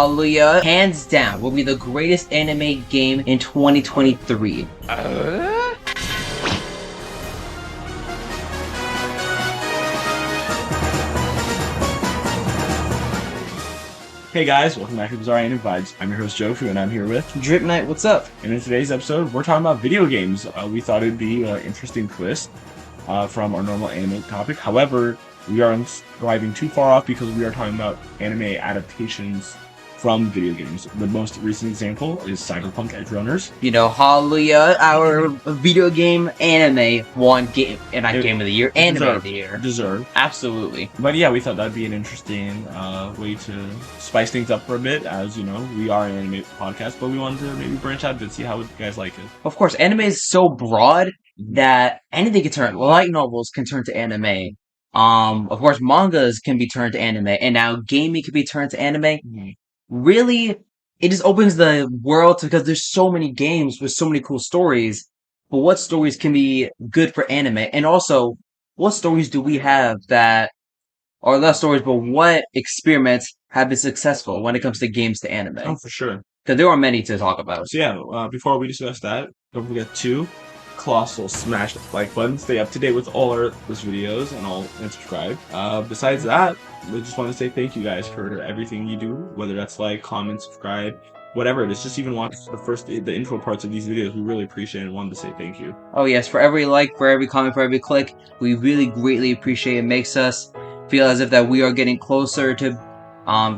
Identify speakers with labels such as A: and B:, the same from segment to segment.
A: Hallelujah, hands down, will be the greatest anime game in 2023.
B: Hey guys, welcome back to Bizarre Anime Vibes. I'm your host Jofu, and I'm here with
A: Drip Knight, what's up?
B: And in today's episode, we're talking about video games. We thought it'd be an interesting twist from our normal anime topic. However, we aren't driving too far off because we are talking about anime adaptations from video games. The most recent example is Cyberpunk Edgerunners.
A: You know, hallelujah, our video game anime won game, and not game of the year, anime of the year.
B: Deserved.
A: Absolutely.
B: But yeah, we thought that'd be an interesting way to spice things up for a bit, as you know, we are an anime podcast, but we wanted to maybe branch out and see how you guys like it.
A: Of course, anime is so broad that anything can turn, light novels can turn to anime. Of course, mangas can be turned to anime, and now gaming can be turned to anime. Really, it just opens the world because there's so many games with so many cool stories. But what stories can be good for anime? And also, what stories do we have that are less stories, but what experiments have been successful when it comes to games to anime?
B: Oh, for sure.
A: Because there are many to talk about.
B: So yeah, before we discuss that, don't forget to colossal smash the like button, stay up to date with all our latest videos, and subscribe. Besides that, we just want to say thank you guys for everything you do, whether that's like, comment, subscribe, whatever it is. Just even watch the intro parts of these videos. We really appreciate it and wanted to say thank you.
A: Oh yes, for every like, for every comment, for every click, we really greatly appreciate it. It makes us feel as if that we are getting closer to,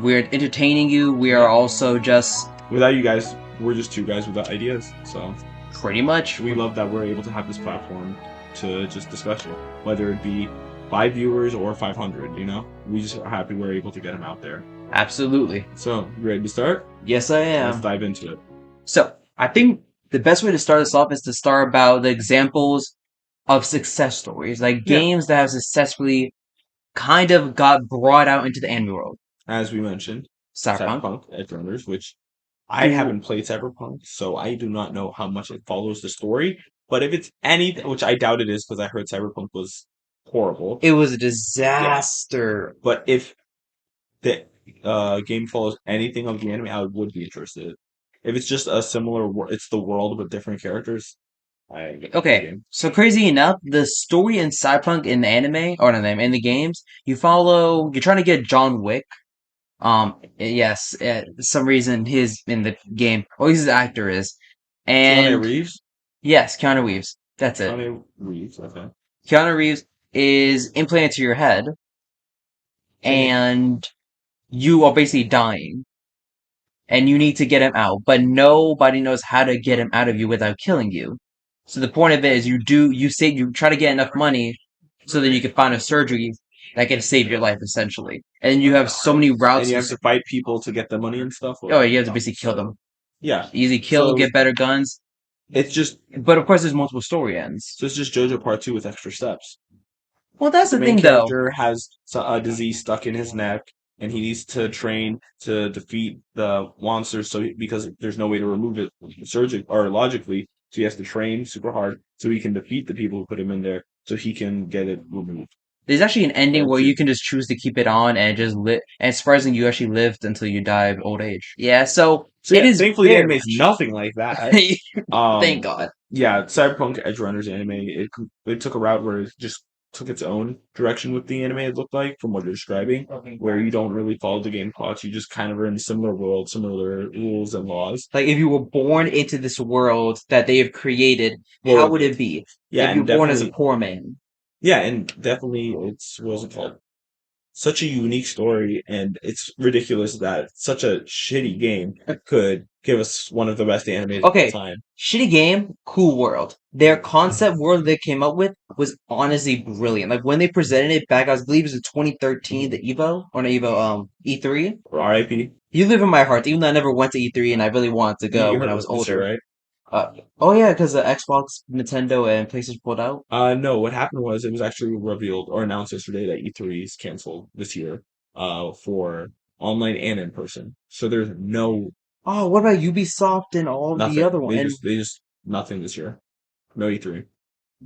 A: we're entertaining you. We are also just...
B: Without you guys, we're just two guys without ideas, so...
A: Pretty much.
B: We love that we're able to have this platform to just discuss it, whether it be 5 viewers or 500, you know? We just are happy we're able to get them out there.
A: Absolutely.
B: So, you ready to start?
A: Yes, I am.
B: Let's dive into it.
A: So, I think the best way to start this off is to start about the examples of success stories, like games that have successfully kind of got brought out into the anime world.
B: As we mentioned,
A: Cyberpunk
B: Edgerunners, which I haven't played Cyberpunk, so I do not know how much it follows the story. But if it's anything, which I doubt it is, because I heard Cyberpunk was horrible.
A: It was a disaster.
B: Yeah. But if the game follows anything of the anime, I would be interested. If it's just a similar, it's the world with different characters.
A: Okay, so crazy enough, the story in Cyberpunk in the anime, or not in the games, you're trying to get John Wick. Yes, for some reason he's in the game, or at least his actor is. And
B: Keanu Reeves?
A: Yes, Keanu Reeves. That's it.
B: Keanu Reeves, okay.
A: Keanu Reeves is implanted to your head, and you are basically dying. And you need to get him out, but nobody knows how to get him out of you without killing you. So the point of it is you try to get enough money so that you can find a surgery that can save your life, essentially. And you have so many routes.
B: And you have to fight people to get the money and stuff?
A: Oh, you have to basically kill them.
B: Yeah.
A: Easy kill,
B: So,
A: get better guns.
B: It's just...
A: But of course there's multiple story ends.
B: So it's just JoJo Part 2 with extra steps.
A: Well, that's the thing,
B: though. The main
A: though.
B: character has a disease stuck in his neck, and he needs to train to defeat the monsters. Because there's no way to remove it surgically or logically, so he has to train super hard so he can defeat the people who put him in there, so he can get it removed.
A: There's actually an ending where you can just choose to keep it on and just live. And it's surprising you actually lived until you died of old age. Yeah, so it is.
B: Thankfully, the anime is nothing like that.
A: Thank God.
B: Yeah, Cyberpunk Edgerunners anime, it took a route where it just took its own direction with the anime, it looked like, from what you're describing, where you don't really follow the game plots, you just kind of are in a similar world, similar rules and laws.
A: Like, if you were born into this world that they have created, how would it be?
B: Yeah,
A: if you were born as a poor man.
B: Yeah, and definitely it's, what was it called? Such a unique story, and it's ridiculous that such a shitty game could give us one of the best animes of all time.
A: Shitty game, cool world. Their concept world they came up with was honestly brilliant. Like, when they presented it back, I believe it was in 2013, the EVO, or not EVO, E3.
B: RIP.
A: You live in my heart, even though I never went to E3 and I really wanted to go when I was older.
B: Right?
A: Oh yeah, because the Xbox, Nintendo, and PlayStation pulled out?
B: No, what happened was it was actually revealed or announced yesterday that E3 is canceled this year, for online and in person. So there's no...
A: Oh, what about Ubisoft and all the other ones?
B: They just nothing this year. No E3.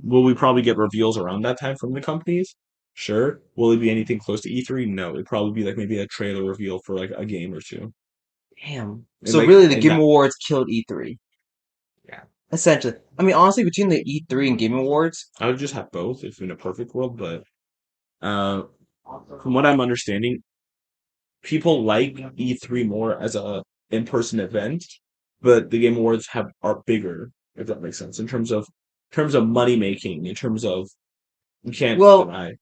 B: Will we probably get reveals around that time from the companies? Sure. Will it be anything close to E3? No. It'd probably be like maybe a trailer reveal for like a game or two.
A: Damn.
B: And
A: So
B: like,
A: really, the
B: and
A: Game
B: that,
A: Awards killed E3.
B: yeah,
A: Essentially. I mean, honestly, between the E3 and Game Awards,
B: I would just have both if in a perfect world. But uh, from what I'm understanding, people like E3 more as a in-person event, but the Game Awards are bigger, if that makes sense, in terms of money making, in terms of you can't
A: well,
B: deny.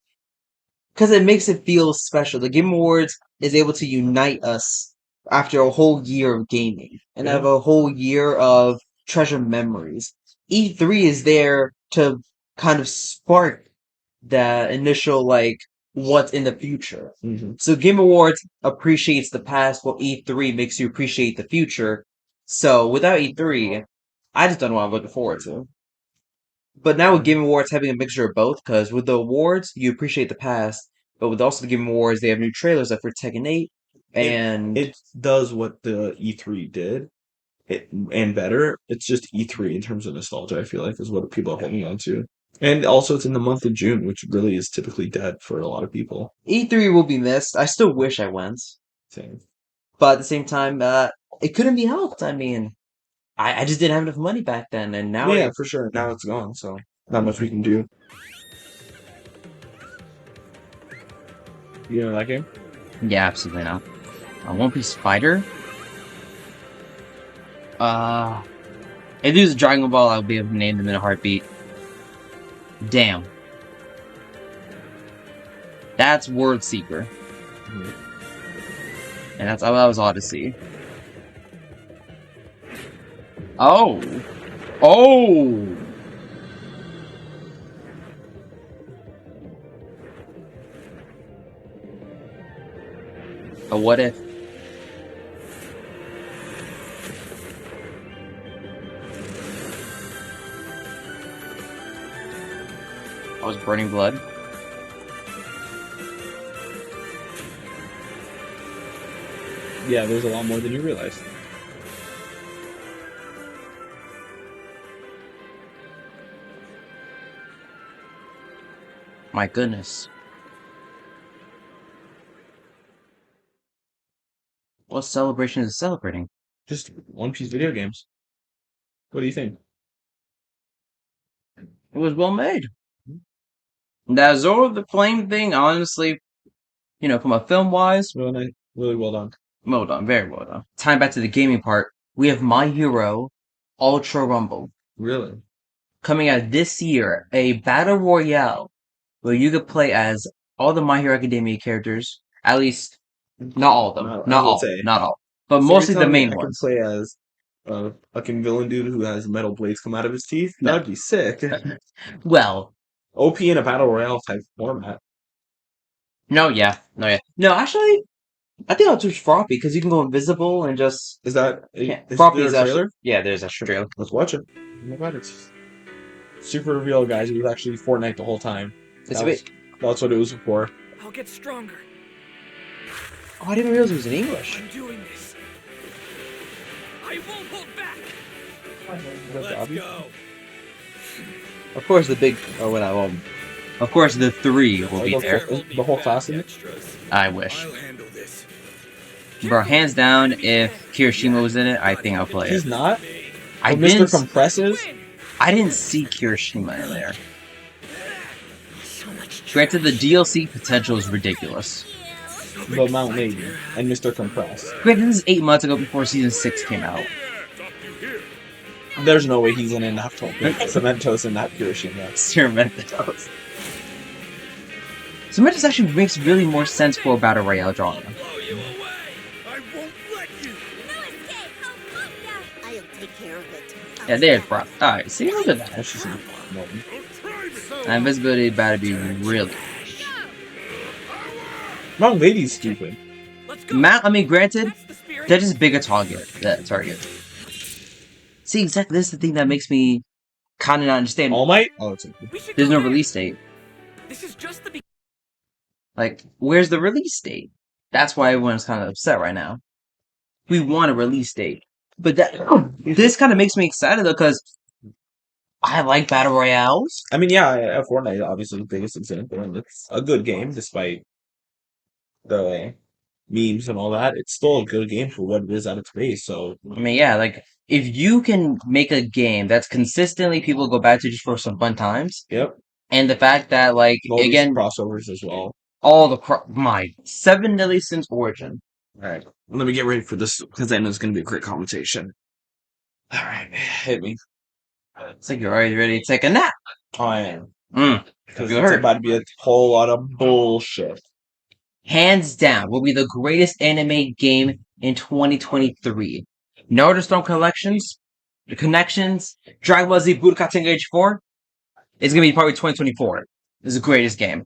A: because it makes it feel special. The Game Awards is able to unite us after a whole year of gaming and have
B: Yeah.
A: a whole year of treasure memories. E3 is there to kind of spark that initial, like, what's in the future.
B: Hmm.
A: So Game Awards appreciates the past, while E3 makes you appreciate the future. So without E3, I just don't know what I'm looking forward to. But now with Game Awards having a mixture of both, because with the awards you appreciate the past, but with also the Game Awards they have new trailers like for Tekken 8,
B: It
A: and
B: it does what the E3 did, and better. It's just E3 in terms of nostalgia. I feel like is what people are holding on to, and also it's in the month of June, which really is typically dead for a lot of people.
A: E3 will be missed. I still wish I went,
B: Same.
A: but at the same time, it couldn't be helped. I mean, I just didn't have enough money back then, and now
B: Yeah, for sure. Now it's gone, so not much we can do. You know that game?
A: yeah, absolutely not. One Piece Fighter. Uh, if it was Dragon Ball, I would be able to name them in a heartbeat. Damn, that's World Seeker,
B: Mhm.
A: and that was Odyssey. Oh, oh. A what if? I was burning blood.
B: Yeah, there's a lot more than you realize.
A: My goodness. What celebration is it celebrating?
B: Just One Piece video games. What do you think?
A: It was well made. That Zoro the Flame thing, honestly, from a film wise,
B: Really nice, really well done.
A: well done, very well done. Time back to the gaming part. We have My Hero Ultra Rumble
B: Really?
A: coming out this year, a battle royale where you could play as all the My Hero Academia characters, at least not all of them,
B: I
A: not
B: would
A: all,
B: say.
A: not all, but
B: So you're
A: mostly the
B: telling me
A: main
B: I can
A: ones.
B: play as a fucking villain dude who has metal blades come out of his teeth?
A: No,
B: That'd be sick.
A: well,
B: OP in a battle royale type format.
A: no, yeah, no, yeah, no. Actually, I think I'll choose Froppy because you can go invisible and just yeah.
B: Is there
A: Froppy's
B: a
A: actually
B: trailer?
A: yeah. There's a trailer.
B: Let's watch it. Oh my god, it's super reveal, guys. It was actually Fortnite the whole time.
A: It's
B: That
A: a
B: was
A: bit.
B: that's what it was for.
C: I'll get stronger.
A: Oh, I didn't realize it was in English.
C: I'm doing this. I won't hold back.
B: Is that
C: Let's
B: Dobby?
C: go.
A: Of course, the big. Oh, well, I won't. Of course, the three will be
B: the
A: there.
B: whole- the whole class in it?
C: Extras.
A: I wish,
C: I'll handle this.
A: bro. Hands down, if Kirishima was in it, I think I'll play it.
B: He's not.
A: I
B: But Mr.
A: didn't.
B: Compresses.
A: I didn't see Kirishima in there.
C: So much
A: Granted, the DLC potential is ridiculous.
B: The Mount Maiden and Mr. Compress.
A: Granted, this is 8 months ago before Season 6 came out.
B: There's no way he's in enough to put Cementos in that Hiroshima.
A: Cementos. Cementos actually makes really more sense for a battle royale genre.
C: Blow you away. I won't let you.
D: No escape, I'll I'll take care of it.
A: Yeah, there's bro. Alright, see, look at that.
B: That's just no.
A: Invisibility about to be really.
B: Mount Lady's stupid.
C: Let's go.
A: Granted,
C: That's the spirit.
A: they're just bigger target. See, exactly. This is the thing that makes me kind of not understand.
B: All Might? Oh, it's okay.
C: We should
A: There's
C: go
A: no
C: now.
A: release date.
C: This is just the beginning.
A: Like, where's the release date? That's why everyone's kind of upset right now. We want a release date, but this kind of makes me excited though, because I like battle royales.
B: I mean, yeah, Fortnite obviously the biggest example, and it's a good game despite the memes and all that, it's still a good game for what it is at its base. So
A: I mean, yeah, like if you can make a game that's consistently people go back to just for some fun times,
B: yep,
A: and the fact that like
B: all these
A: again,
B: crossovers as well.
A: all the my 7 Deadly Sins Origin.
B: All right, let me get ready for this because I know it's going to be a great conversation. All right, hit me.
A: It's like you're already ready to take a nap.
B: I am because
A: You
B: it's
A: heard.
B: about to be a whole lot of bullshit.
A: Hands down, will be the greatest anime game in 2023. Naruto Storm Collections, the Connections, Dragon Ball Z Budokai Tenkaichi 4 is gonna be probably 2024. This is the greatest game.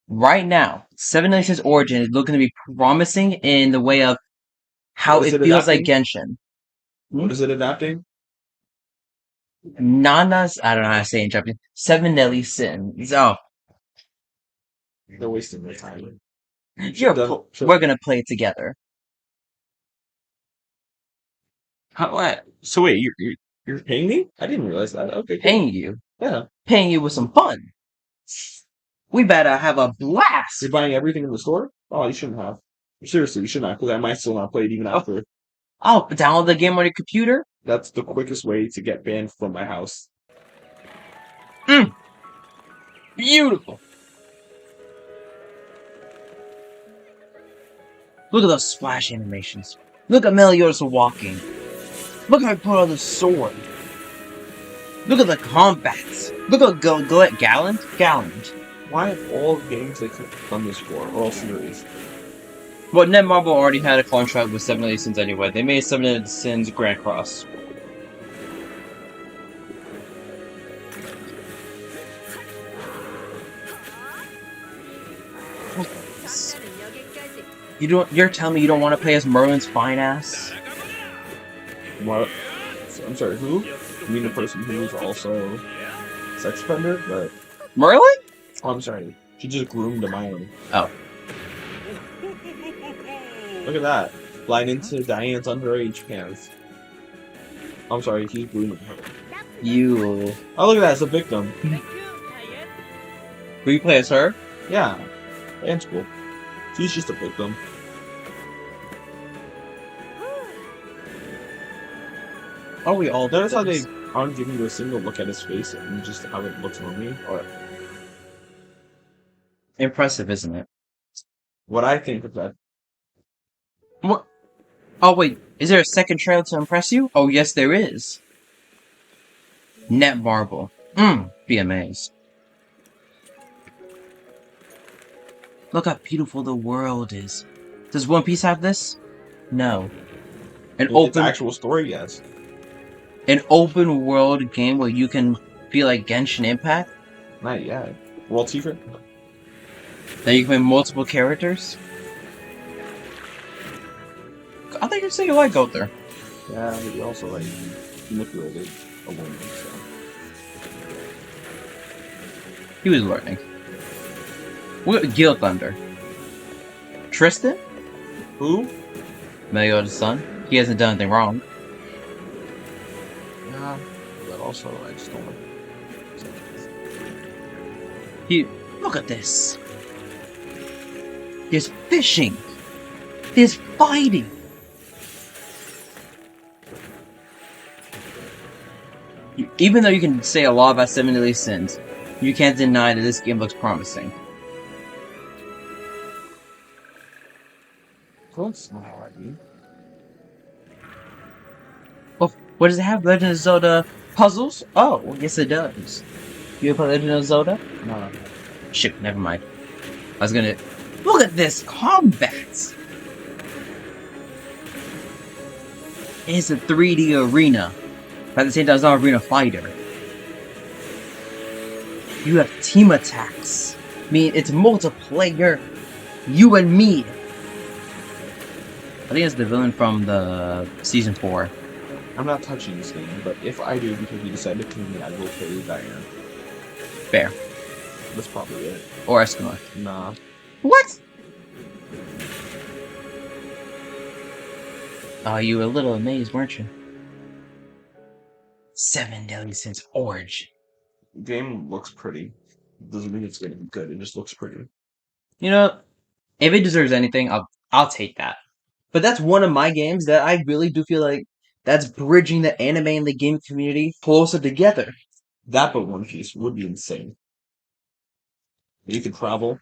A: Right now, 7 Nations Origin is looking to be promising in the way of how
B: What is
A: it
B: it
A: feels like
B: adapting?
A: Genshin.
B: What is it adapting?
A: Nana's, I don't know how to say it in Japanese. 7 Deadly Sins. Oh,
B: They're wasting their time.
A: we're gonna play it together.
B: What? So wait, you're paying me? I didn't realize that. Okay, cool. Yeah.
A: Paying you with some fun. We better have a blast.
B: You're buying everything in the store? Oh, you shouldn't have. Seriously, you should not, because I might still not play it even after.
A: Oh, download the game on your computer?
B: That's the quickest way to get banned from my house.
A: Beautiful. Look at those splash animations. Look at Meliodas walking. Look how he put on the sword. Look at the combats. Look at Gallant.
B: Why have all games they could have done this for, all series?
A: Well, Netmarble already had a contract with 7 Sins anyway. They made 7 Sins Grand Cross. You're telling me you don't want to play as Merlin's fine ass?
B: What? I'm sorry, who? You mean the person who is also a sex offender? But
A: Merlin?
B: oh, I'm sorry. She just groomed a Miley.
A: Oh.
B: Look at that. Flying into Diane's underage pants. I'm sorry, he's grooming her.
A: You.
B: Oh, look at that. It's a victim.
A: Will you play as her?
B: Yeah. Diane's cool. She's just a victim.
A: Are we all
B: Notice how they aren't giving you a single look at his face and just how it looks on me? Or
A: impressive, isn't it?
B: what I think of that.
A: What? Oh wait, is there a second trailer to impress you? Oh yes, there is. Netmarble. Be amazed. Look how beautiful the world is. Does One Piece have this? No.
B: It's actual story, yes.
A: An open world game where you can feel like Genshin Impact?
B: Not yet. World Secret?
A: That you can play multiple characters? I think you say you like Gother.
B: Yeah, but he also like manipulated a woman, so.
A: He was learning. What Guild Thunder? Tristan?
B: Who?
A: Meliodas' son. He hasn't done anything wrong.
B: Yeah, but also I just don't like.
A: Look at this. There's fishing. There's fighting. Even though you can say a lot about 7 Deadly Sins, you can't deny that this game looks promising.
B: Don't smile at me.
A: Oh, what does it have? Legend of Zelda puzzles? Oh, yes it does. You ever play Legend of Zelda?
B: No.
A: Shit, never mind. I was gonna... Look at this combat! It's a 3D arena. But at the same time, it's not an arena fighter. You have team attacks. I mean, it's multiplayer. You and me. I think it's the villain from the season 4.
B: I'm not touching this game, but if I do because you decide to kill me, I will play Diane.
A: Fair.
B: That's probably it.
A: Or Eskimo.
B: Nah.
A: What? Oh, you were a little amazed, weren't you? 7 Deadly Sins Origin.
B: Game looks pretty. Doesn't mean it's gonna be good. It just looks pretty.
A: You know, if it deserves anything, I'll I'll take that. But that's one of my games that I really do feel like that's bridging the anime and the game community closer together.
B: That but One Piece would be insane. You could travel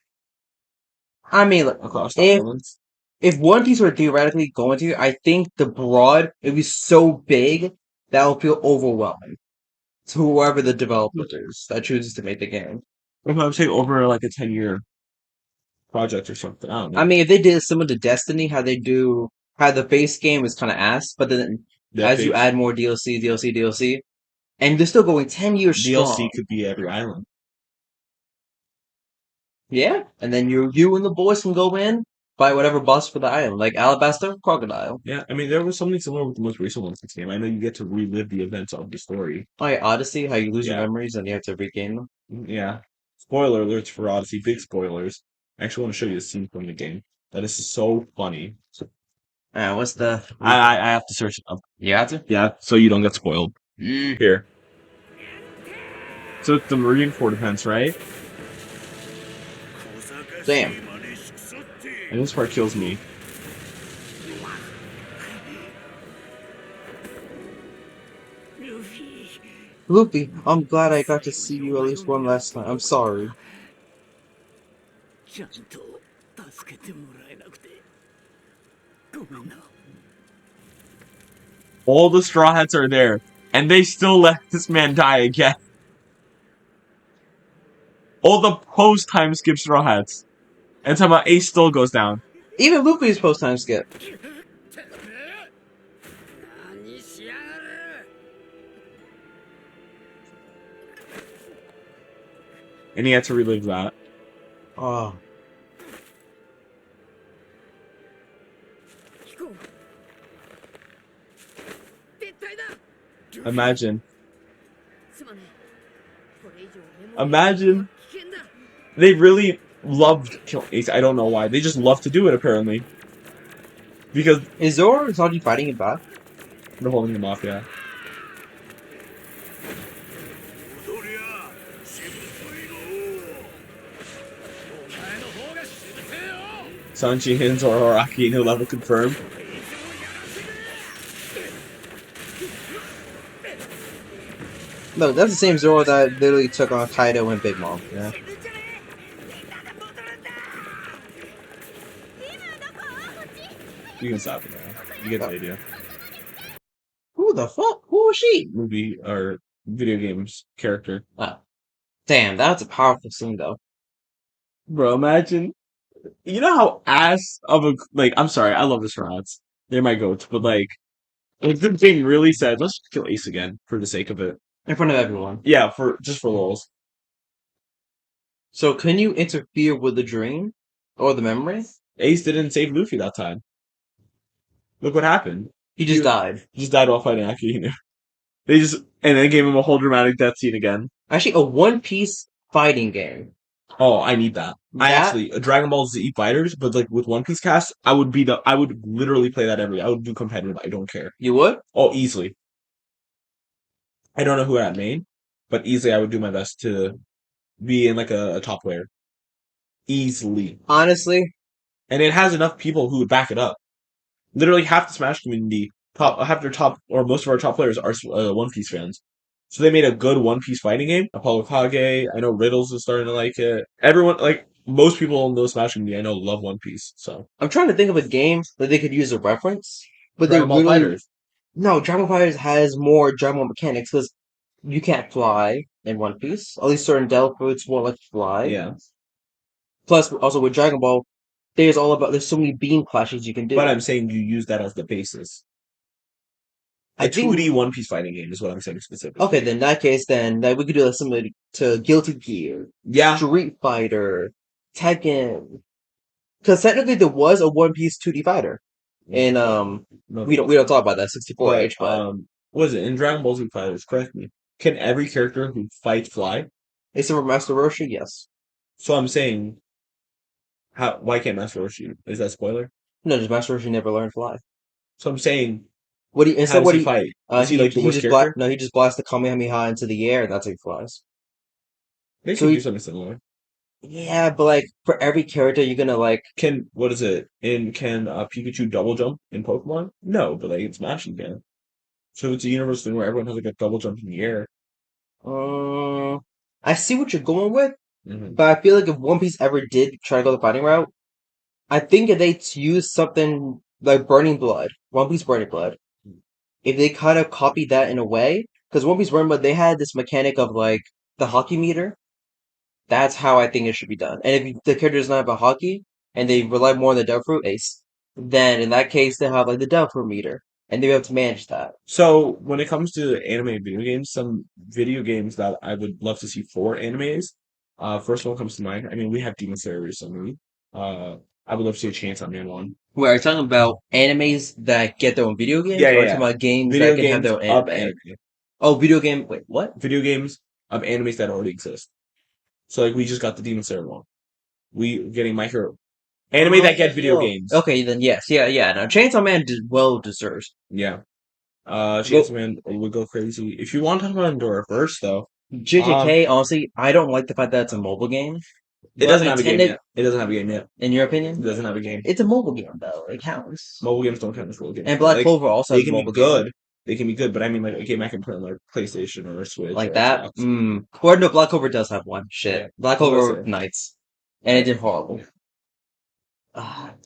A: I mean, look,
B: across the
A: if
B: islands.
A: if One Piece were theoretically going to, I think the broad would be so big that will feel overwhelming to whoever the developer is that chooses to make the game.
B: If I would say over like a 10-year project or something, I don't know.
A: I mean, if they did similar to Destiny, how the base game is kind of ass, but then
B: That
A: as you
B: base
A: add more DLC, and they're still going 10 years
B: DLC
A: strong.
B: could be every island.
A: Yeah, and then you and the boys can go in, buy whatever boss for the island, like Alabaster, Crocodile.
B: Yeah, I mean, there was something similar with the most recent One Piece game. I know you get to relive the events of the story.
A: Oh yeah, Odyssey, how you lose your
B: Yeah,
A: memories and you have to regain them.
B: yeah. Spoiler alerts for Odyssey, big spoilers. I actually want to show you a scene from the game. That is so funny.
A: What's the...
B: I have to search it up.
A: You have to?
B: Yeah, so you don't get spoiled.
A: Mm.
B: Here. So it's the Marine Corps defense, right?
A: Damn.
B: And this part kills me.
A: Luffy, I'm glad I got to see you at least one last time. I'm sorry.
C: ちゃんと助けてもらえなくてごめんな。
B: All the Straw Hats are there, and they still let this man die again. All the post-time skip Straw Hats. And talking about Ace still goes down.
A: Even Luffy's post-time skip.
C: 何しやがる
B: And he had to relive that.
A: Oh.
C: 飛行撤退だ
B: Imagine.
C: すまねえこれ以上俺も
B: Imagine.
C: 危険だ
B: They really loved killing Ace. I don't know why. They just love to do it, apparently. Because
A: Is Zoro Sanji fighting it back?
B: they're holding him off, yeah.
C: 踊りゃしぶといのお前の方がしぶてえよ
B: Sanji and Zoro Araki, new level confirmed.
A: No, that's the same Zoro that literally took on Kaido and Big Mom. Yeah.
C: 死ぬんじゃねえみんなで戻るんだ
B: You can stop it now. You get the idea.
A: Who the fuck? Who was she?
B: Movie or video games character.
A: Oh. Damn, that's a powerful scene though.
B: Bro, imagine. You know how ass of a. Like, I'm sorry, I love the Straw Hats. They're my goats, but like. If the game really said, let's just kill Ace again for the sake of it.
A: In front of everyone.
B: Yeah, for just for lols.
A: So can you interfere with the dream? Or the memory?
B: Ace didn't save Luffy that time. Look what happened.
A: He just died.
B: He just died while fighting Akihinu. They just and then gave him a whole dramatic death scene again.
A: Actually, a One Piece fighting game.
B: Oh, I need that. A Dragon Ball Z fighters, but like with One Piece cast, I would literally play that I would do competitive. I don't care.
A: You would?
B: Oh, easily. I don't know who I'd main, but easily I would do my best to be in like a top player. Easily.
A: Honestly,
B: And it has enough people who would back it up. Literally half the Smash community, most of our top players are One Piece fans. So they made a good One Piece fighting game. Apollo Kage, I know Riddles is starting to like it. Everyone, like, most people in the Smash community I know love One Piece, so.
A: I'm trying to think of a game that they could use a reference. But
B: Dragon Ball Fighters.
A: No, Dragon Ball Fighters has more Dragon Ball mechanics because you can't fly in One Piece. At least certain Devil Fruits won't let you fly.
B: Yeah.
A: Plus, also with Dragon Ball, there's so many beam clashes you can do.
B: But I'm saying you use that as the basis. A 2D One Piece fighting game is what I'm saying specifically.
A: Okay, then in that case, we could do similar to Guilty Gear,
B: Yeah.
A: Street Fighter, Tekken. Because technically there was a One Piece 2D fighter, and
B: No,
A: we don't talk about that 64H. But
B: what is it in Dragon Ball Z Fighters? Correct me. Can every character who fights fly?
A: except for Master Roshi, yes.
B: So I'm saying, why can't Master Roshi? Is that a spoiler?
A: No, does Master Roshi never learn to fly?
B: So I'm saying,
A: How does
B: he fight? Is he like the worst
A: just
B: character?
A: no, he just blasts the Kamehameha into the air, and that's how he flies.
B: They
A: So
B: should
A: he-
B: do something similar.
A: Yeah, but like for every character, you're gonna like.
B: Can what is it? Can Pikachu double jump in Pokemon? No, but like in Smash you can. So it's a universe thing where everyone has like a double jump in the air.
A: Uh, I see what you're going with,
B: Hmm.
A: but I feel like if One Piece ever did try to go the fighting route, I think if they use something like Burning Blood, One Piece Burning Blood, if they kind of copied that in a way, because One Piece Burning Blood, they had this mechanic of like the hockey meter. That's how I think it should be done. And if the character does not have a hockey and they rely more on the Devil Fruit Ace, then in that case they have like the Devil Fruit meter, and they have to manage that.
B: So when it comes to anime and video games, some video games that I would love to see for animes, first one comes to mind. I mean, we have Demon Slayer recently. I would love to see a Chainsaw Man one.
A: Where are you talking about animes that get their own video games,
B: Yeah,
A: or
B: yeah,
A: are you
B: yeah.
A: talking about games that
B: Video
A: can have
B: games
A: their own
B: of
A: anime?
B: anime.
A: Oh, video game. Wait, what?
B: Video games of animes that already exist. So like we just got the Demon Slayer one. We getting My Hero. Anime that get video
A: Oh,
B: games.
A: okay, then yes, yeah, yeah. No, Chainsaw Man well deserves.
B: Yeah.
A: Go
B: Chainsaw Man would go crazy. If you want to talk about Endora first though, um
A: JJK. Honestly, I don't like the fact that it's a mobile game,
B: it
A: but
B: doesn't have a game
A: intended.
B: yet. It doesn't have a game yet.
A: In your
B: It
A: opinion,
B: doesn't have a game.
A: it's a mobile game though. It counts.
B: Mobile games don't count as full games.
A: And
B: But
A: Black
B: like
A: Clover also
B: they
A: has a
B: can be
A: mobile game
B: good. They can be good, but I mean like a game I can play on like PlayStation or a Switch
A: like
B: or
A: that.
B: Xbox.
A: Or no, Black Clover does have one.
B: Yeah.
A: Shit, Black
B: What was
A: Clover
B: it?
A: Knights, and it did horrible.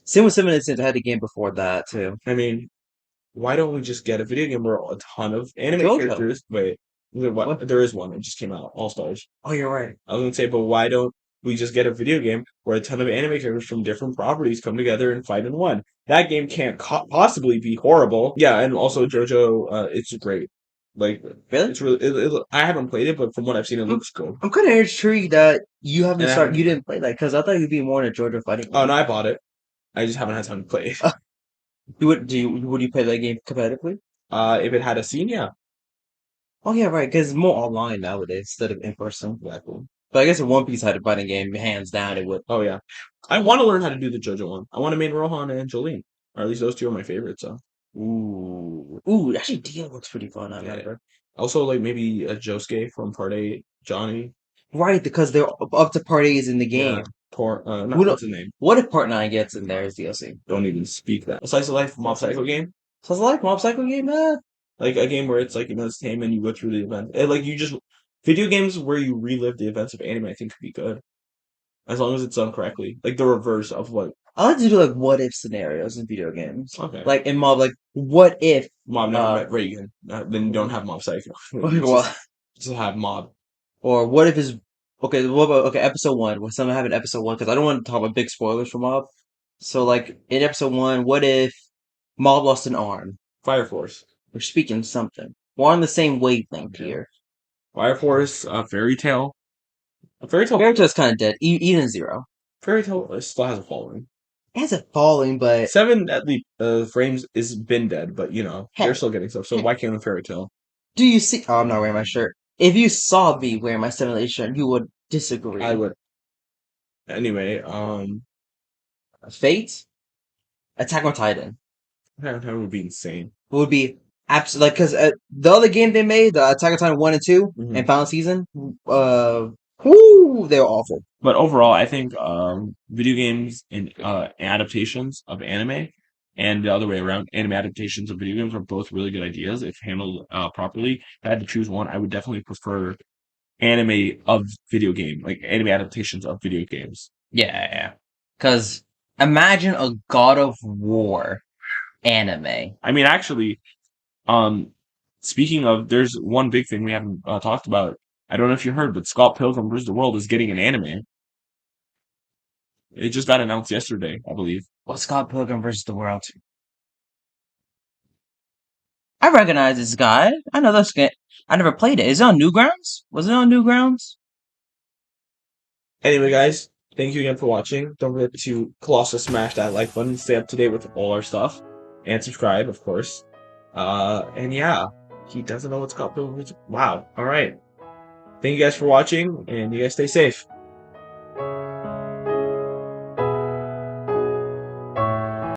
A: Same with Seven Instance. I had a game before that too.
B: I mean, why don't we just get a video game where a ton of anime
A: JoJo.
B: characters? Wait,
A: What?
B: there is one. It just came out. All Stars.
A: Oh, you're right.
B: I was gonna say, but why don't we just get a video game where a ton of anime characters from different properties come together and fight in one? That game can't possibly be horrible. Yeah, and also JoJo, it's great. Like,
A: Really?
B: it's really. I haven't played it, but from what I've seen, it looks cool.
A: I'm kind of intrigued that you haven't
B: And I
A: started.
B: haven't.
A: You didn't play that because I thought you'd be more in a JoJo fighting
B: Oh
A: game.
B: no, I bought it. I just haven't had time to play it.
A: Would you play that game competitively?
B: If it had a scene, yeah.
A: Oh yeah, right. Because it's more online nowadays instead of in person.
B: Exactly.
A: But I guess if One Piece had a fighting game, hands down, it would.
B: Oh yeah. I want to learn how to do the JoJo one. I want to main Rohan and Jolene, or at least those two are my favorites. So
A: Ooh. Actually, Dio looks pretty fun. I
B: yeah.
A: remember.
B: Also, like maybe a Josuke from Part 8, Johnny.
A: Right, because they're up to part 8 in the
B: Yeah.
A: game.
B: Not, what's his name?
A: What if part 9 gets in there as DLC?
B: Don't even speak that. A slice of life Mob Psycho game,
A: So it's like Mob Psycho game,
B: like a game where it's like it's tame and you go through the event. And, like you just video games where you relive the events of anime. I think could be good as long as it's done correctly. Like the reverse of what.
A: I like to do like what if scenarios in video games.
B: Okay.
A: Like in Mob, like what if
B: Mob never met Reagan. Then you don't have Mob Psycho. You
A: well,
B: just have Mob.
A: or what if is okay, what about okay, episode 1, what something happened in episode 1 because I don't want to talk about big spoilers for Mob. So like in episode 1, what if Mob lost an arm?
B: Fire Force.
A: We're speaking something. We're on the same wavelength here.
B: Fire Force, Fairy Tail. Fairy Tail.
A: Character's kind of dead. Even Zero.
B: Fairy Tail still has a following.
A: It has a falling, but
B: 7 at least frames is been dead, but you know they're still getting stuff. So why can't the Fairy Tail?
A: do you see? Oh, I'm not wearing my shirt. If you saw me wearing my 7 shirt, you would disagree.
B: I would. Anyway,
A: Fate, Attack on Titan
B: that would be insane.
A: would be absolutely like because the other game they made, the Attack on Titan 1 and 2
B: Mhm.
A: and Final Season, whoo, they were awful.
B: But overall, I think video games and adaptations of anime and the other way around, anime adaptations of video games are both really good ideas if handled properly. If I had to choose one, I would definitely prefer anime of video game, like anime adaptations of video games.
A: Yeah. Because imagine a God of War anime.
B: I mean, actually, speaking of, there's one big thing we haven't talked about. I don't know if you heard, but Scott Pilgrim vs. the World is getting an anime. It just got announced yesterday, I believe.
A: What's Scott Pilgrim vs. the World? I recognize this guy. I know this game. I never played it. Is it on Newgrounds? Was it on Newgrounds?
B: Anyway, guys, thank you again for watching. Don't forget to colossal smash that like button, stay up to date with all our stuff, and subscribe, of course. And yeah, he doesn't know what's Scott Pilgrim. Wow. All right. Thank you guys for watching, and you guys stay safe.